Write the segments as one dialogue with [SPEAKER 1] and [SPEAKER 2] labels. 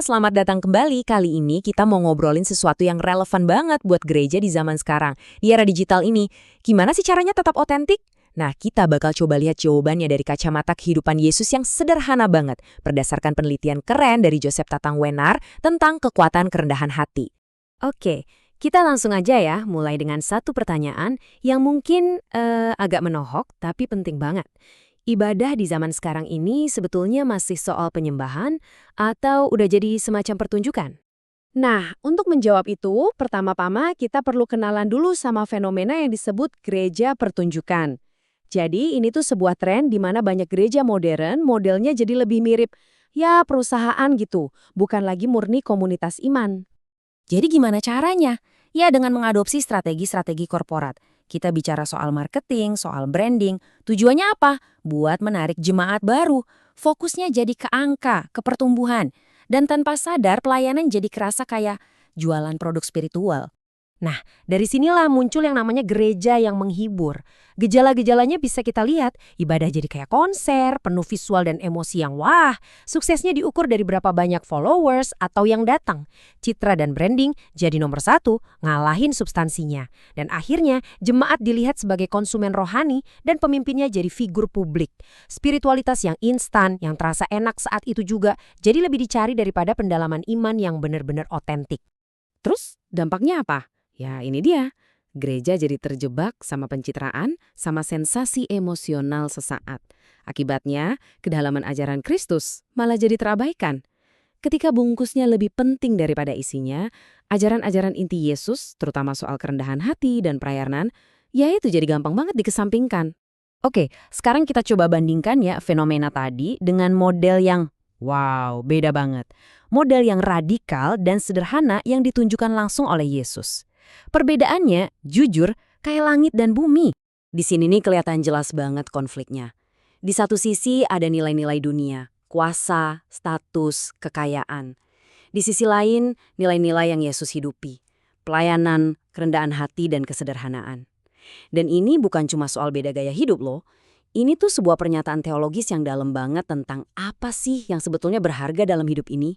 [SPEAKER 1] selamat datang kembali. Kali ini kita mau ngobrolin sesuatu yang relevan banget buat gereja di zaman sekarang. Di era digital ini, gimana sih caranya tetap otentik? Nah, kita bakal coba lihat jawabannya dari kacamata kehidupan Yesus yang sederhana banget, berdasarkan penelitian keren dari Joseph Tatang-Wenar tentang kekuatan kerendahan hati. Oke, kita langsung aja ya, mulai dengan satu pertanyaan yang mungkin agak menohok, tapi penting banget. Ibadah di zaman sekarang ini sebetulnya masih soal penyembahan atau udah jadi semacam pertunjukan?
[SPEAKER 2] Nah, untuk menjawab itu, pertama-tama kita perlu kenalan dulu sama fenomena yang disebut gereja pertunjukan. Jadi, ini tuh sebuah tren di mana banyak gereja modern modelnya jadi lebih mirip, ya perusahaan gitu, bukan lagi murni komunitas iman.
[SPEAKER 1] Jadi gimana caranya? Ya dengan mengadopsi strategi-strategi korporat. Kita bicara soal marketing, soal branding. Tujuannya apa? Buat menarik jemaat baru. Fokusnya jadi ke angka, ke pertumbuhan. Dan tanpa sadar pelayanan jadi kerasa kayak jualan produk spiritual. Nah, dari sinilah muncul yang namanya gereja yang menghibur. Gejala-gejalanya bisa kita lihat, ibadah jadi kayak konser, penuh visual dan emosi yang wah. Suksesnya diukur dari berapa banyak followers atau yang datang. Citra dan branding jadi nomor satu, ngalahin substansinya. Dan akhirnya, jemaat dilihat sebagai konsumen rohani dan pemimpinnya jadi figur publik. Spiritualitas yang instan, yang terasa enak saat itu juga, jadi lebih dicari daripada pendalaman iman yang benar-benar otentik.
[SPEAKER 2] Terus, dampaknya apa? Ya, ini dia. Gereja jadi terjebak sama pencitraan, sama sensasi emosional sesaat. Akibatnya, kedalaman ajaran Kristus malah jadi terabaikan. Ketika bungkusnya lebih penting daripada isinya, ajaran-ajaran inti Yesus, terutama soal kerendahan hati dan pelayanan, ya itu jadi gampang banget dikesampingkan.
[SPEAKER 1] Oke, sekarang kita coba bandingkan ya fenomena tadi dengan model yang wow, beda banget. Model yang radikal dan sederhana yang ditunjukkan langsung oleh Yesus. Perbedaannya, jujur, kayak langit dan bumi. Di sini nih kelihatan jelas banget konfliknya. Di satu sisi ada nilai-nilai dunia, kuasa, status, kekayaan. Di sisi lain, nilai-nilai yang Yesus hidupi. Pelayanan, kerendahan hati, dan kesederhanaan. Dan ini bukan cuma soal beda gaya hidup loh. Ini tuh sebuah pernyataan teologis yang dalam banget tentang apa sih yang sebetulnya berharga dalam hidup ini.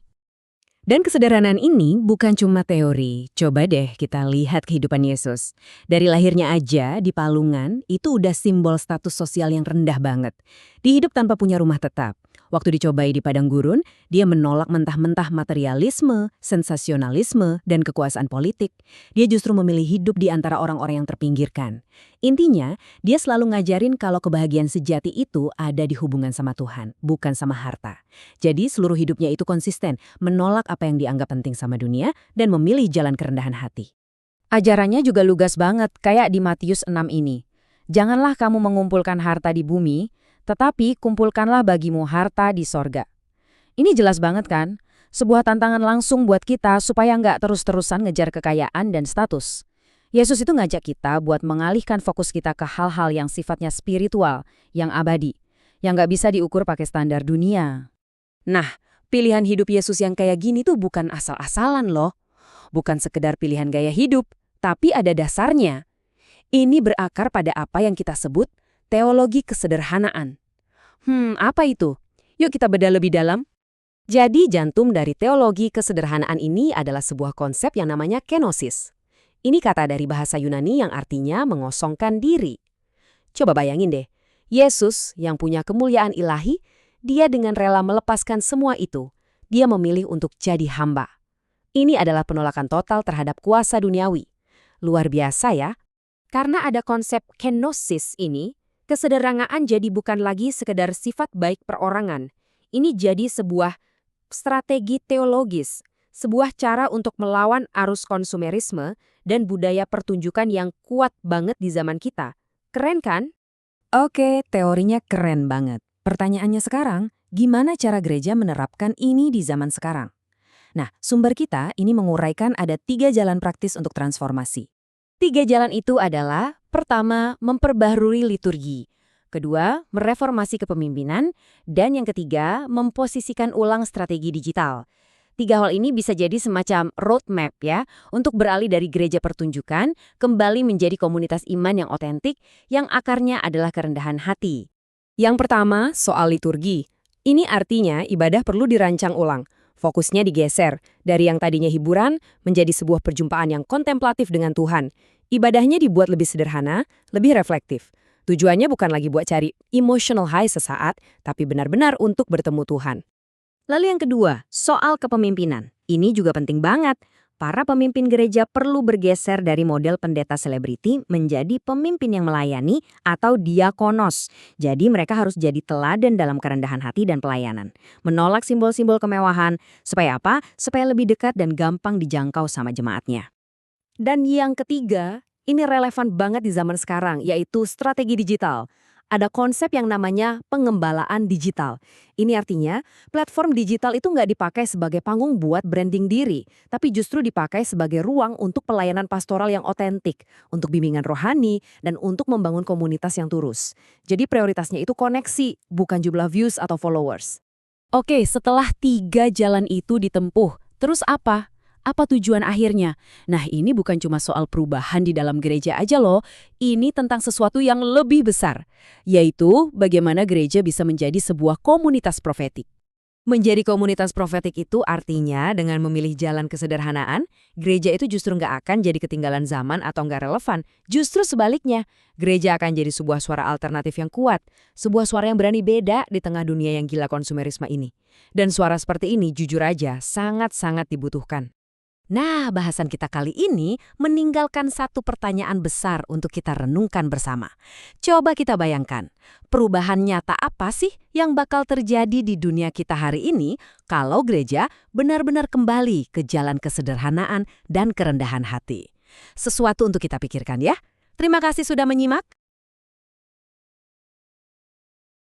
[SPEAKER 1] Dan kesederhanaan ini bukan cuma teori. Coba deh kita lihat kehidupan Yesus. Dari lahirnya aja di palungan, itu udah simbol status sosial yang rendah banget. Dihidup tanpa punya rumah tetap. Waktu dicobai di padang gurun, dia menolak mentah-mentah materialisme, sensasionalisme, dan kekuasaan politik. Dia justru memilih hidup di antara orang-orang yang terpinggirkan. Intinya, dia selalu ngajarin kalau kebahagiaan sejati itu ada di hubungan sama Tuhan, bukan sama harta. Jadi seluruh hidupnya itu konsisten, menolak apa yang dianggap penting sama dunia, dan memilih jalan kerendahan hati. Ajarannya juga lugas banget, kayak di Matius 6 ini. Janganlah kamu mengumpulkan harta di bumi, tetapi kumpulkanlah bagimu harta di sorga. Ini jelas banget kan? Sebuah tantangan langsung buat kita supaya nggak terus-terusan ngejar kekayaan dan status. Yesus itu ngajak kita buat mengalihkan fokus kita ke hal-hal yang sifatnya spiritual, yang abadi, yang nggak bisa diukur pakai standar dunia. Nah, pilihan hidup Yesus yang kayak gini tuh bukan asal-asalan loh. Bukan sekedar pilihan gaya hidup, tapi ada dasarnya. Ini berakar pada apa yang kita sebut teologi kesederhanaan. Apa itu? Yuk kita bedah lebih dalam. Jadi jantung dari teologi kesederhanaan ini adalah sebuah konsep yang namanya kenosis. Ini kata dari bahasa Yunani yang artinya mengosongkan diri. Coba bayangin deh, Yesus yang punya kemuliaan ilahi, dia dengan rela melepaskan semua itu. Dia memilih untuk jadi hamba. Ini adalah penolakan total terhadap kuasa duniawi. Luar biasa ya. Karena ada konsep kenosis ini, kesederhanaan jadi bukan lagi sekedar sifat baik perorangan. Ini jadi sebuah strategi teologis, sebuah cara untuk melawan arus konsumerisme dan budaya pertunjukan yang kuat banget di zaman kita. Keren kan? Oke, teorinya keren banget. Pertanyaannya sekarang, gimana cara gereja menerapkan ini di zaman sekarang? Nah, sumber kita ini menguraikan ada 3 jalan praktis untuk transformasi. 3 jalan itu adalah, pertama, memperbaharui liturgi. Kedua, mereformasi kepemimpinan. Dan yang ketiga, memposisikan ulang strategi digital. 3 hal ini bisa jadi semacam roadmap ya, untuk beralih dari gereja pertunjukan, kembali menjadi komunitas iman yang otentik, yang akarnya adalah kerendahan hati. Yang pertama, soal liturgi. Ini artinya ibadah perlu dirancang ulang.
[SPEAKER 2] Fokusnya digeser, dari yang tadinya hiburan menjadi sebuah perjumpaan yang kontemplatif dengan Tuhan. Ibadahnya dibuat lebih sederhana, lebih reflektif. Tujuannya bukan lagi buat cari emotional high sesaat, tapi benar-benar untuk bertemu Tuhan. Lalu yang kedua, soal kepemimpinan. Ini juga penting banget. Para pemimpin gereja perlu bergeser dari model pendeta selebriti menjadi pemimpin yang melayani atau diakonos. Jadi mereka harus jadi teladan dalam kerendahan hati dan pelayanan. Menolak simbol-simbol kemewahan. Supaya apa? Supaya lebih dekat dan gampang dijangkau sama jemaatnya. Dan yang ketiga, ini relevan banget di zaman sekarang, yaitu strategi digital. Ada konsep yang namanya pengembalaan digital. Ini artinya, platform digital itu nggak dipakai sebagai panggung buat branding diri, tapi justru dipakai sebagai ruang untuk pelayanan pastoral yang otentik, untuk bimbingan rohani, dan untuk membangun komunitas yang turus. Jadi prioritasnya itu koneksi, bukan jumlah views atau followers.
[SPEAKER 1] Oke, setelah 3 jalan itu ditempuh, terus apa? Apa tujuan akhirnya? Nah, ini bukan cuma soal perubahan di dalam gereja aja loh. Ini tentang sesuatu yang lebih besar, yaitu bagaimana gereja bisa menjadi sebuah komunitas profetik.
[SPEAKER 2] Menjadi komunitas profetik itu artinya dengan memilih jalan kesederhanaan, gereja itu justru nggak akan jadi ketinggalan zaman atau nggak relevan. Justru sebaliknya, gereja akan jadi sebuah suara alternatif yang kuat, sebuah suara yang berani beda di tengah dunia yang gila konsumerisme ini. Dan suara seperti ini jujur aja sangat-sangat dibutuhkan.
[SPEAKER 1] Nah, bahasan kita kali ini meninggalkan satu pertanyaan besar untuk kita renungkan bersama. Coba kita bayangkan, perubahan nyata apa sih yang bakal terjadi di dunia kita hari ini kalau gereja benar-benar kembali ke jalan kesederhanaan dan kerendahan hati? Sesuatu untuk kita pikirkan ya. Terima kasih sudah menyimak.